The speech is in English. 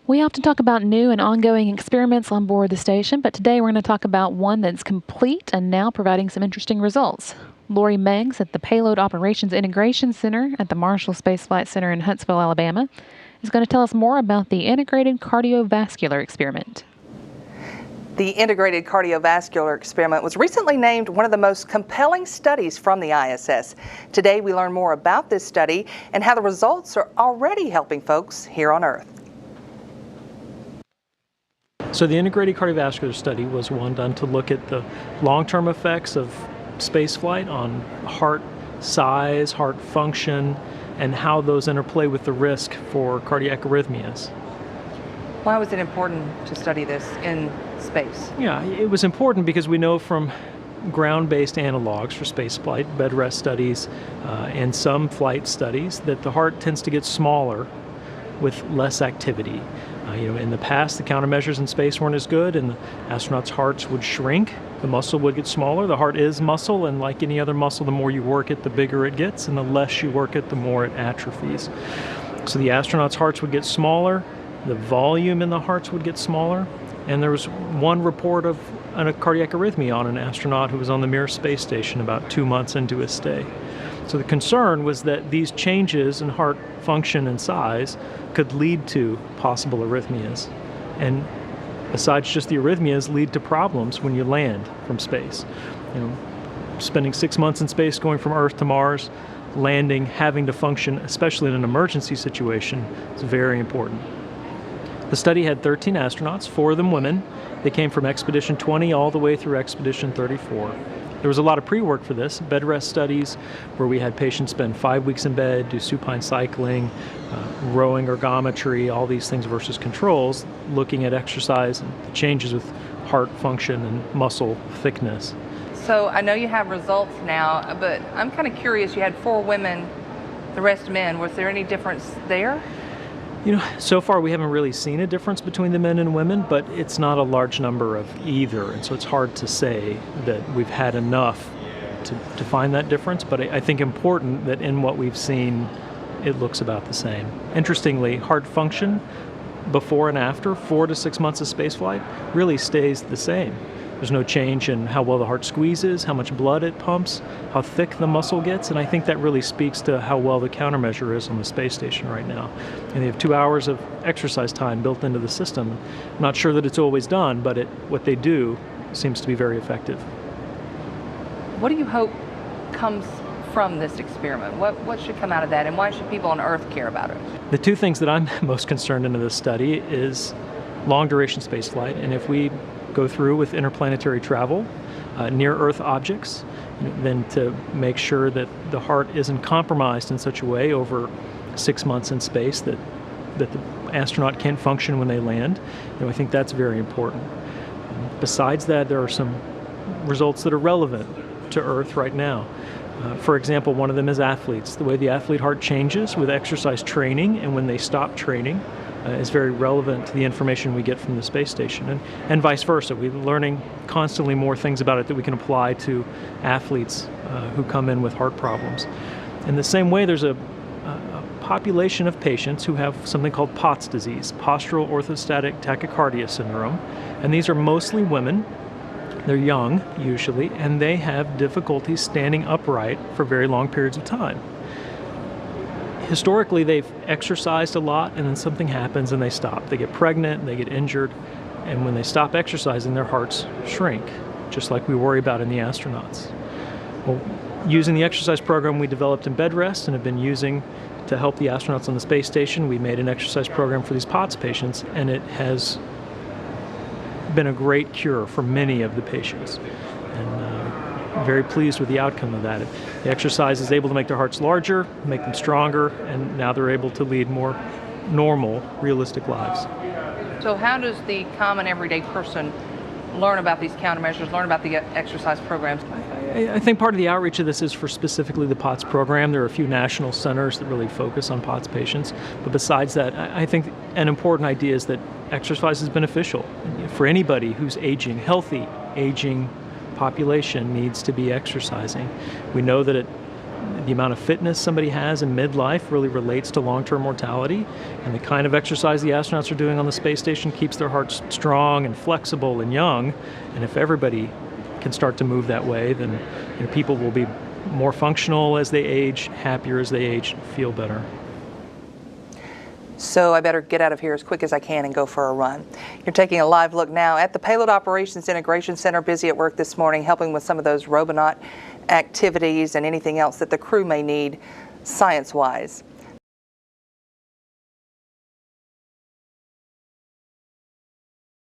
We often talk about new and ongoing experiments on board the station, but today we're going to talk about one that's complete and now providing some interesting results. Lori Meggs at the Payload Operations Integration Center at the Marshall Space Flight Center in Huntsville, Alabama, is going to tell us more about the Integrated Cardiovascular experiment. The Integrated Cardiovascular experiment was recently named one of the most compelling studies from the ISS. Today we learn more about this study and how the results are already helping folks here on Earth. So the Integrated Cardiovascular study was one done to look at the long-term effects of spaceflight on heart size, heart function, and how those interplay with the risk for cardiac arrhythmias. Why was it important to study this in space? Yeah, it was important because we know from ground-based analogs for spaceflight, bed rest studies, and some flight studies that the heart tends to get smaller with less activity. In the past, the countermeasures in space weren't as good, and the astronauts' hearts would shrink. The muscle would get smaller. The heart is muscle, and like any other muscle, the more you work it, the bigger it gets, and the less you work it, the more it atrophies. So the astronauts' hearts would get smaller, the volume in the hearts would get smaller, and there was one report of a cardiac arrhythmia on an astronaut who was on the Mir space station about 2 months into his stay. So the concern was that these changes in heart function and size could lead to possible arrhythmias. And besides just the arrhythmias, lead to problems when you land from space. Spending 6 months in space, going from Earth to Mars, landing, having to function, especially in an emergency situation, is very important. The study had 13 astronauts, 4 of them women. They came from Expedition 20 all the way through Expedition 34. There was a lot of pre-work for this, bed rest studies, where we had patients spend 5 weeks in bed, do supine cycling, rowing ergometry, all these things versus controls, looking at exercise and the changes with heart function and muscle thickness. So I know you have results now, but I'm kind of curious, you had 4 women, the rest men. Was there any difference there? So far we haven't really seen a difference between the men and women, but it's not a large number of either, and so it's hard to say that we've had enough to find that difference, but I think important that in what we've seen, it looks about the same. Interestingly, heart function before and after 4 to 6 months of spaceflight really stays the same. There's no change in how well the heart squeezes, how much blood it pumps, how thick the muscle gets, and I think that really speaks to how well the countermeasure is on the space station right now. And they have 2 hours of exercise time built into the system. I'm not sure that it's always done, but what they do seems to be very effective. What do you hope comes from this experiment? What should come out of that, and why should people on Earth care about it? The 2 things that I'm most concerned into this study is long-duration spaceflight, and if we go through with interplanetary travel, near Earth objects, then to make sure that the heart isn't compromised in such a way over 6 months in space that the astronaut can't function when they land. I think that's very important. Besides that, there are some results that are relevant to Earth right now. For example, one of them is athletes. The way the athlete heart changes with exercise training and when they stop training is very relevant to the information we get from the space station, and vice versa. We're learning constantly more things about it that we can apply to athletes who come in with heart problems. In the same way, there's a population of patients who have something called POTS disease, postural orthostatic tachycardia syndrome, and these are mostly women. They're young, usually, and they have difficulty standing upright for very long periods of time. Historically, they've exercised a lot, and then something happens and they stop. They get pregnant, they get injured, and when they stop exercising, their hearts shrink, just like we worry about in the astronauts. Well, using the exercise program we developed in bed rest and have been using to help the astronauts on the space station, we made an exercise program for these POTS patients, and it has been a great cure for many of the patients. And very pleased with the outcome of that. The exercise is able to make their hearts larger, make them stronger, and now they're able to lead more normal, realistic lives. So how does the common everyday person learn about these countermeasures, learn about the exercise programs? I think part of the outreach of this is for specifically the POTS program. There are a few national centers that really focus on POTS patients. But besides that, I think an important idea is that exercise is beneficial for anybody who's aging. Healthy aging population needs to be exercising. We know that the amount of fitness somebody has in midlife really relates to long-term mortality, and the kind of exercise the astronauts are doing on the space station keeps their hearts strong and flexible and young. And if everybody can start to move that way, then people will be more functional as they age, happier as they age, feel better. So I better get out of here as quick as I can and go for a run. You're taking a live look now at the Payload Operations Integration Center, busy at work this morning, helping with some of those robonaut activities and anything else that the crew may need science-wise.